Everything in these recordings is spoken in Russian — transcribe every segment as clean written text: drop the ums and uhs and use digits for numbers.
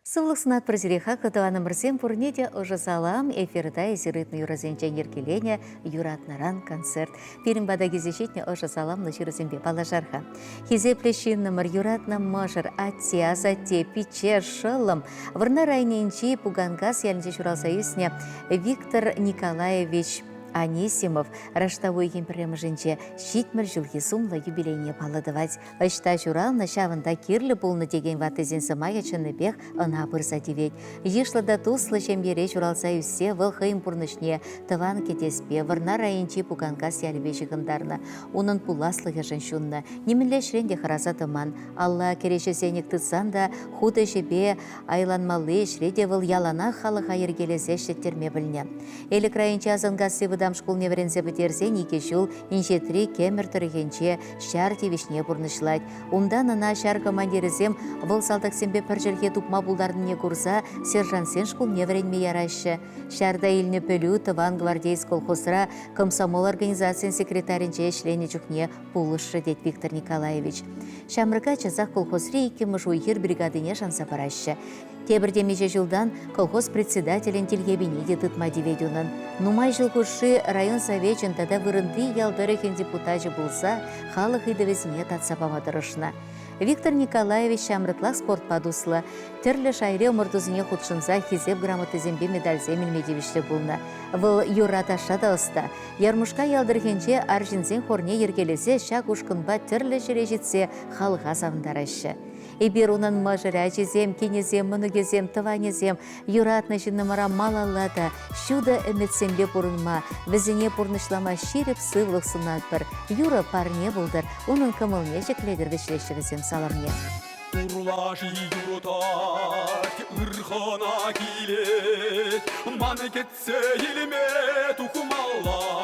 Сывлық сынат прозереха кытываны мырсем пурнеде уже салам эфирда эсирытны юразенчен еркелене юратнаран концерт. Фильм бада кезешетне уже салам на чирызембе балажарха. Хизе плещинны мыр юратна мажыр атте, азатте, пиче, шылым. Вырна райненчи пугангас ялінче шуралсайысне Виктор Николаевич Анисимов раштавой кемпіремжінче шитмір жылғы сумлы юбилейне паладывать. Ышта журалны шавында кирлі болны деген ватызен сымая чыны бех ына бұрса девет. Ешлада туслы шембере журалса үссе вылхайым пұрнышне тыван кетеспе вырна райынчи пуганкас ялібе жығындарны. Унын пуласлығы жыншунны. Немінле шренде хараса тыман. Алла кереше сенек тұтсан да худы жебе айланмалы шреде выл ялана халық айыргелесе шеттерме біліне. Элік райынчи азынгасы дам школ неверензе бітерсе неке жыл иншетри кемер тұргенче шар тевишне бұрнышлайд. Умдан ана шар командирізем выл салтаксембе піржерге тупма бұлдарын не курса сержант сен школ неверенме ярайшы. Шарда илні пөлі тыван гвардейс колхозра комсомол организациян секретарінче ешлене жүхне пулышы дед Виктор Николаевич. Шамрыка чазақ колхозри икемі жуйхер бригадыне шанса барашы. Тебірде меже жылдан колхоз председателен телгебіне де тұтма деведюнын. Нумай жылғышы район советчен тада вырынды ялдырыхен депутажы болса, халық идовесіне татса памадырышына. Виктор Николаевич шамрытлақ спорт падуслы. Тірлі шайре омырдызыне худшынса хизеп грамотызембе медальзе мелмедевішті болны. Выл юраташа да ұста. Ярмушка ялдырхенче аржинзен хорне ергелесе шак ушкынба тірлі жере жетсе халыға савындарашы. Эбер унан мажыра жезем, кенезем, мұнығезем, тыванезем, юратны жынымара малалада, шуда әметсембе бұрынма, візіне бұрнышлама шеріп сывлық сынат бір. Юра парне бұлдыр, оның кымылне жекледір вешлешігізем саларне. Урлаши юртат, ырхана келет, маны кетсе еліме тұқымалла.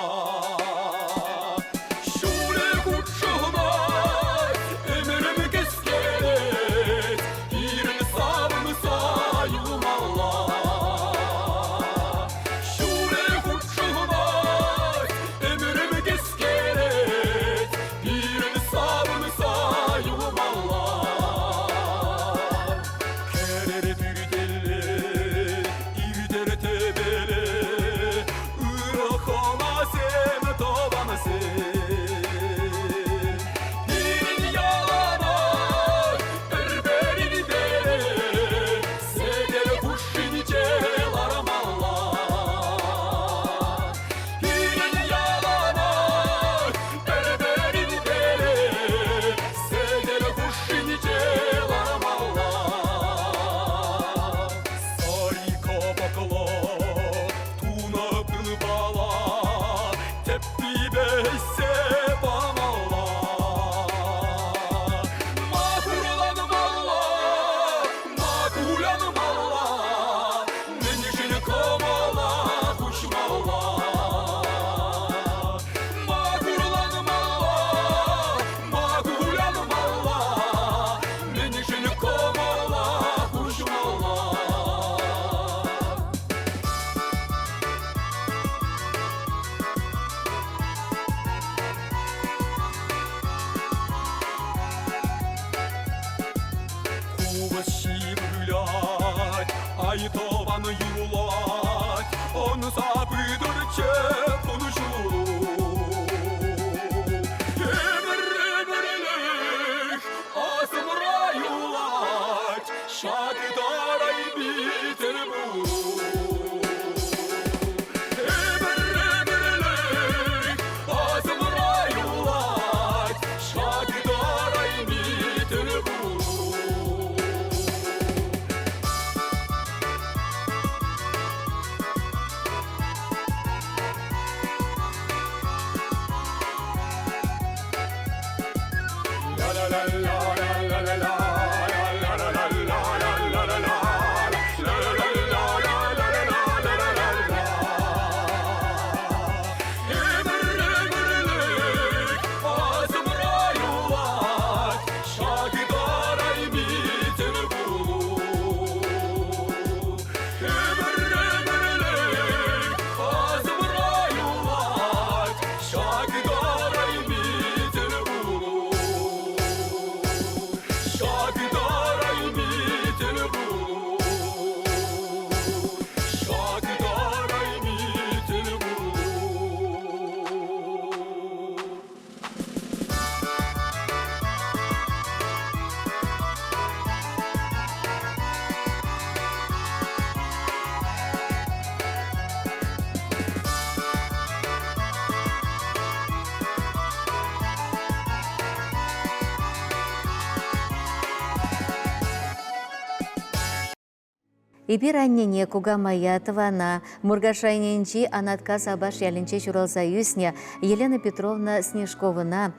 Эбир аннене кугамая тывана, мургашайненчи анатка сабаш ялинче журалса юсне Елена Петровна Снежковына.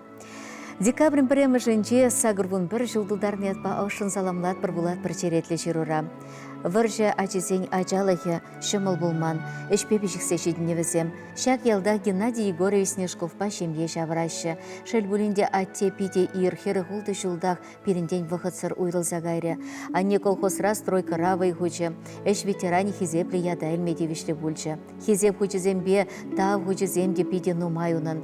Декабрь премешенче сагырвун бір жылдылдарны атпа аушын саламлат бір булат бір черетлі жирура. Выржа ачесень ачалахе шымыл булман, эшпепи жіксе шедіневізем. Шак елда Геннадий Егорович Снежковпа шемье шаврашы. Шельбулинде атте пите ир херығулды жылдақ перінден вғытсыр уйрылза гайре. Анне колхозра стройка равай хучы. Эш ветеране хизеплі яда әлмедевішлі бульчы. Хизеп хучызембе тав хучыземде пите нумаюнын.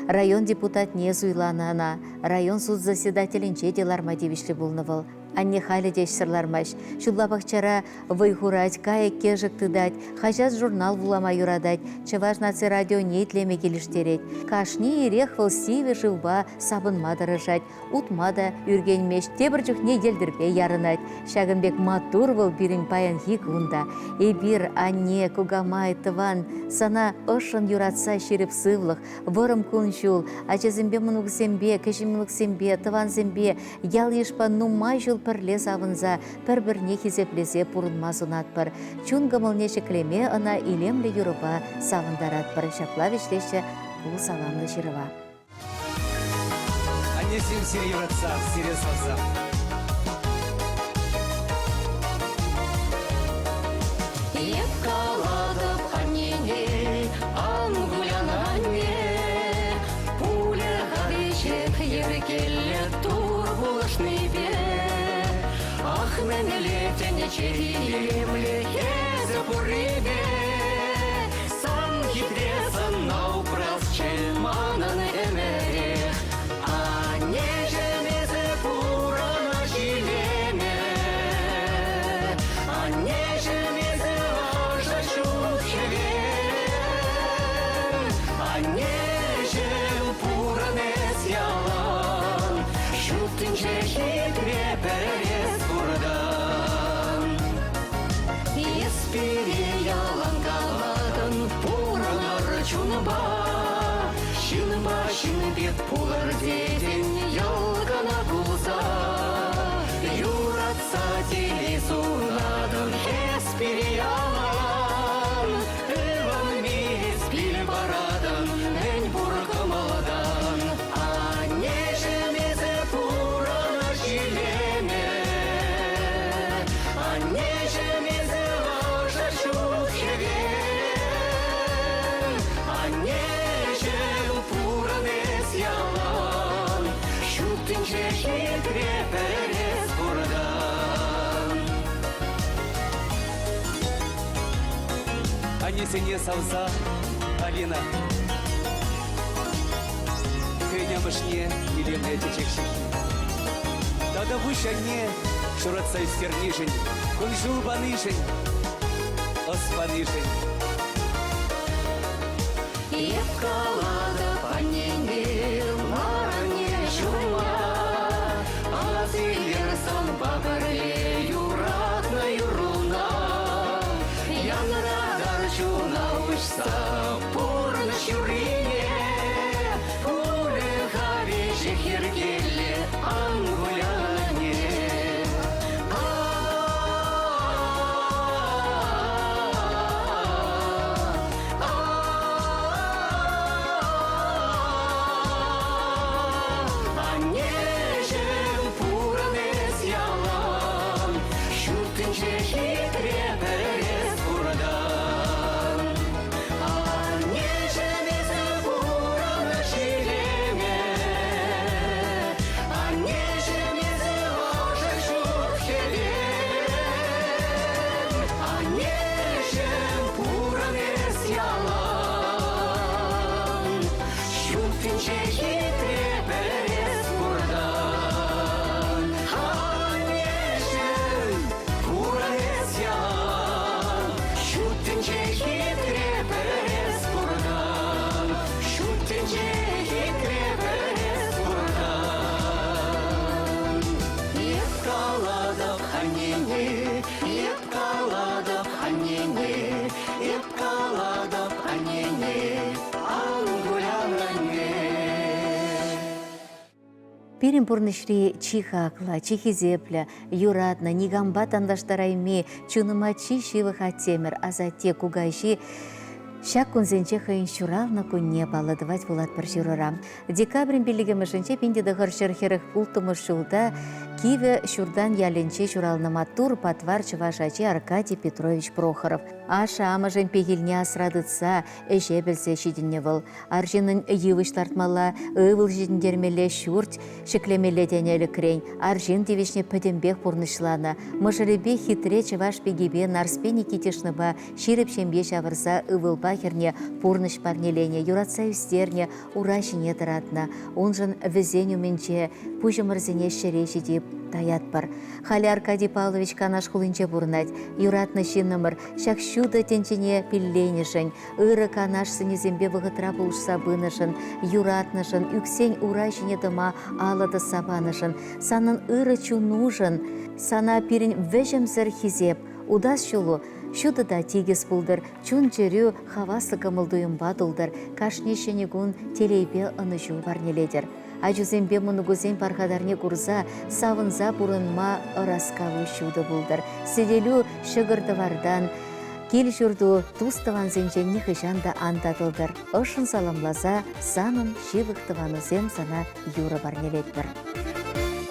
Район депутат не зуйланана. Район суд заседателінче деларма девішлі булнывыл. Анне халі деш сырлармаш. Шулабақчара вайхурать, кайек кежік тыдать, хажаз журнал вулама юрадать, чываш наци радио нейтлеме келіштерет. Кашни ирех выл сиве живба сабынмада рыжать, утмада үргенмеш, тебір жүхне елдірпе ярынать. Шагынбек матур выл бирин паян хик унда. Эбир, анне, кугамай, тыван, сана ышын юратса шеріп сывлық, вырым куншул, ачызымбе мұнуксембе, кешімліксембе, тыванзембе, ял ешпа нумай жыл пірле савынза, пір-бірне хизеплесе пұрынмазын атпыр. Чун гымылне шеклеме ына илемлі юрыба савындар атпыр. Шаплавишлеші бұл саламды жирыва. Анесим сире юратса, сире салса. Епкаладып аннене, ангулян анне, пуля гадичек еркелі тур булышны бе. Ахменелетене черемле езі бұребе, сан хитресан наупрас чеманын әмерех, анне жемезі пурана жилеме, анне жемезі ажа шухеве, анне жем пуранес ялан, шуттынче хитре перес бурдан. Еспире ялан каладын пуранар чунба, шынба шынбет пулар деден ялгана булса, юратса телесунадын еспире ялан, ыван мес бил барадын мен буркамалдан, анне жемезе пурана жилеме, анне жемезе ажа шухеве, анне жем пуранес ялан, шуттынче хитре перес бурдан. Анесене салса, Алина. Хренямышне илемне течекші. Тада вышанне шуратса үстернишін, күнжул банышын, оспанышын. Епкаладып аннене, маране жума, азилер сан бабырле юратна юруна, янрадар жуна ұшса пурна шурине, пуле хавеші хергеле ангуляне. Пирин пурнышри чихакла, чихизепля, юратна, нигамба тандаштарайми, чуныма чи шивыха темір, азатте кугайши, Шак күнзенче хайын шурална күнне баладывать булат бір жұрыра. Декабрин білігімішінче пенде дығыр шырхеріх пултымыш жылда Киеве шурдан яленче шуралнама тур патвар чывашачи Аркадий Петрович Прохоров. Аша амажын пегілне асрадыца, эше білсе шидінне выл. Аржинын йывыш тартмала, ывыл жидіндермеле шурт, шеклемеле денелі крень. Аржин девишне пөдембех пурнышлана. Мыжыребе хитре чываш пегебе нарспени китешныба, ширіп шембе шавырса ывылба херне пурныш парнелене, юратса үстерне, урашине тыратна. Онжын візен үменче, пужымырзене шереші деп таят бар. Хали Аркадий Павлович канаш хулынче бурнать, юратны шинымыр, шак шуды тенчене пилленешін, ыры канаш сынезембе вғытра бұлышса бынышын, юратнышын, үксен урашине дыма алады сабанышын, санын ыры чунужын, сана пирин вежемзір хизеп, удас шулу, шуды да тегес бұлдыр, чун жерю хавасы кымылдуым бадылдыр, кашнешіне гун телейбе ыныжу барнеледер. Ажузембе мұнығызен пархадарне курза, савынза бұрынма ыраскавы шуды бұлдыр. Седелю шығырды вардан, кел жүрду туставан зенжен нихыжанда андадылдыр. Ошын саламлаза, санын шивықтыванызем сана юры барнелетдір.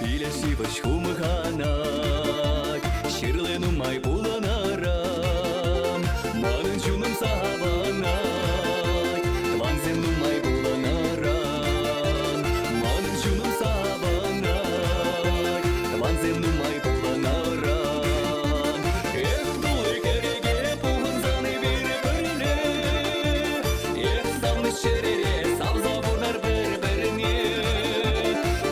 Пилешивы шумығанай, шырлыну май буланарам, манын жуным сабанай, ванзенну май буланарам, манын жуным сабанай, ванзенну май буланарам. Эх, дулы кереге пуғын заны бір-біріне, эх, савны шерере, савза бұрнар бір-біріне.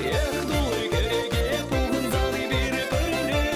Эх, дулы кереге пуғын заны бір-біріне,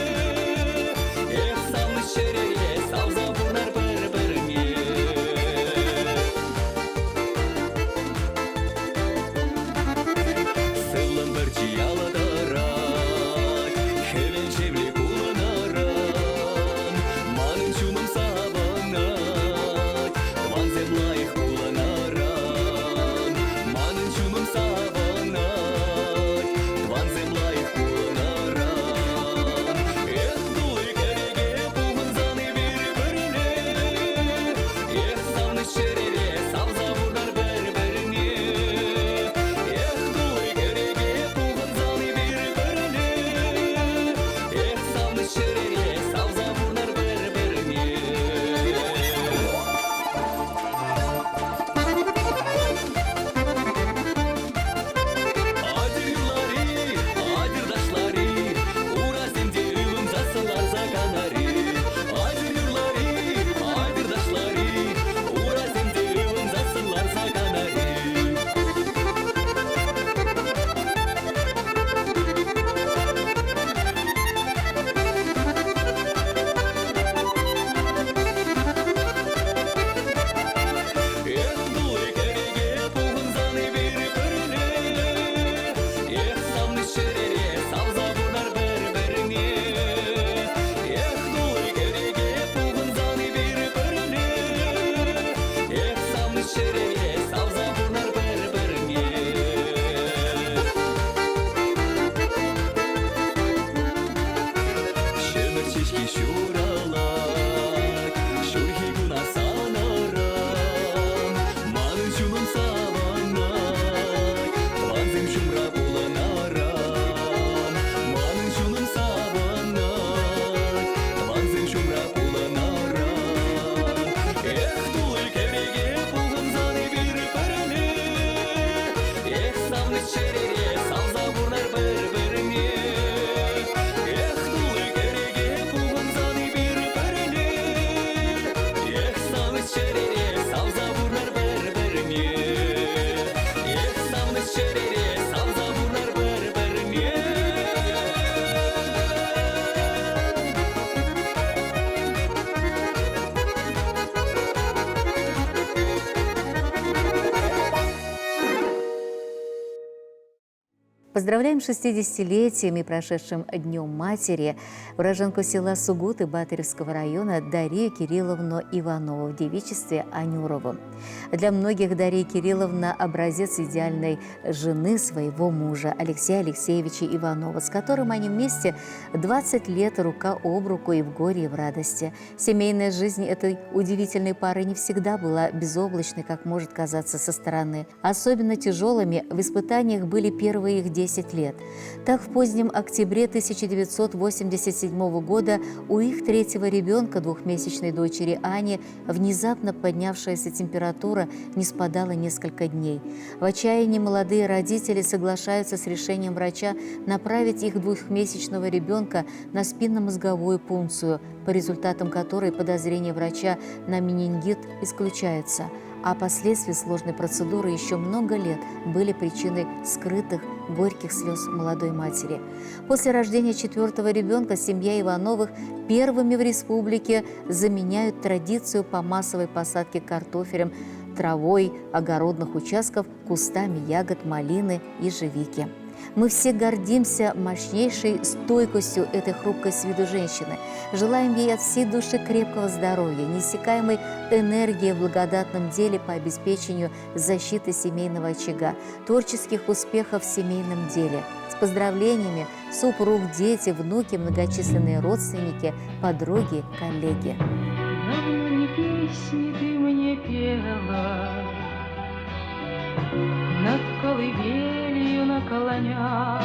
Поздравляем с 60-летием и прошедшим Днем Матери уроженку села Сугуты Батыревского района Дарью Кирилловну Иванову в девичестве Анюрову. Для многих Дарья Кирилловна – образец идеальной жены своего мужа Алексея Алексеевича Иванова, с которым они вместе 20 лет рука об руку и в горе, и в радости. Семейная жизнь этой удивительной пары не всегда была безоблачной, как может казаться со стороны. Особенно тяжелыми в испытаниях были первые их 10 лет. Так, в позднем октябре 1987 года у их третьего ребенка, двухмесячной дочери Ани, внезапно поднявшаяся температура не спадала несколько дней. В отчаянии молодые родители соглашаются с решением врача направить их двухмесячного ребенка на спинномозговую пункцию, по результатам которой подозрение врача на менингит исключается, а последствия сложной процедуры еще много лет были причиной скрытых горьких слез молодой матери. После рождения четвертого ребенка семья Ивановых первыми в республике заменяют традицию по массовой посадке картофелем, травой огородных участков, кустами ягод, малины, ежевики. Мы все гордимся мощнейшей стойкостью этой хрупкой с виду женщины. Желаем ей от всей души крепкого здоровья, неиссякаемой энергии в благодатном деле по обеспечению защиты семейного очага, творческих успехов в семейном деле. С поздравлениями супруг, дети, внуки, многочисленные родственники, подруги, коллеги. Давно не песни ты мне пела, над колыбелью наклонясь,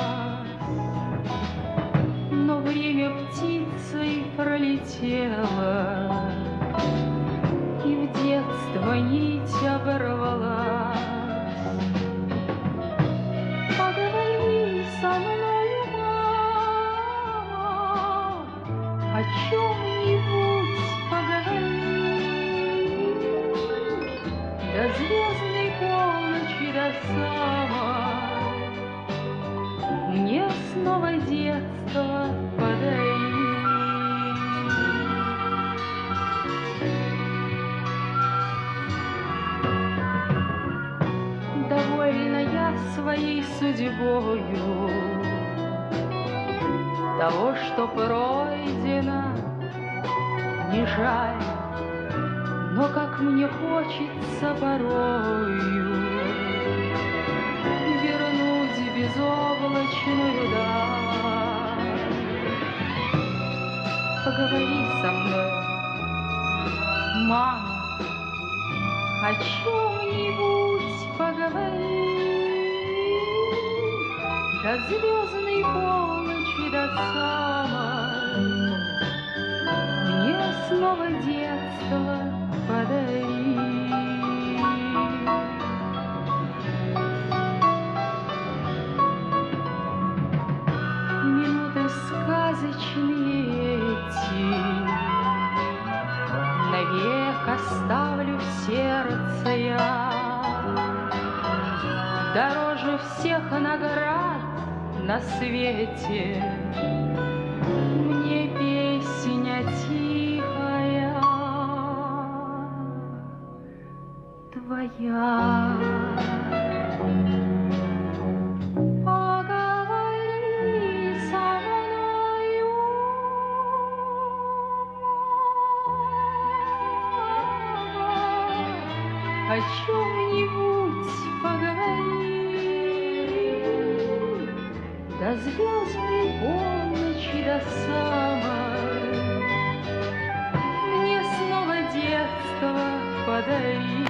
но время птицей пролетело, и в детство нить оборвалась. Поговори со мною, мама, о чем-нибудь поговори, до звездной полночи, до самой, мне снова детство подари. Довольна я своей судьбою, того, что пройдено, не жаль, но как мне хочется порою вернуть безоблачную даль. Поговори со мной, мама, о чем-нибудь поговори, до звездной полночи, до самой, мне снова детство подари. Минуты сказочные эти навек оставлю в сердце я, дороже всех наград на свете мне песня тихая твоя. Поговори со мною, о чем-нибудь поговори, до звездной полночи, до самой, мне снова детство подари.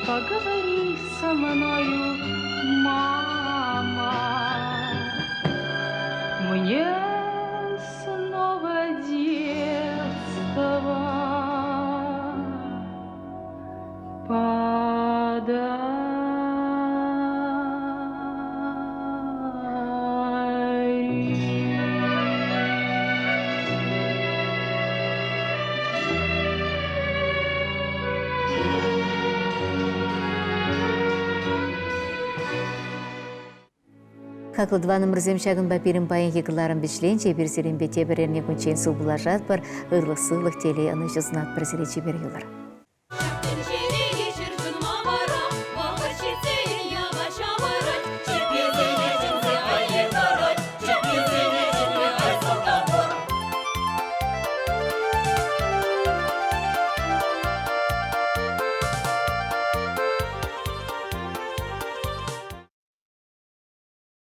Поговори со мною, мама, мне снова детство какыл 2 номер земшагын ба пирим байын хикыларын бишленче бир сирин бете берерне күнчен су булажат бар ырлык сылык теле аны жызнат бір сиречи бер юлар.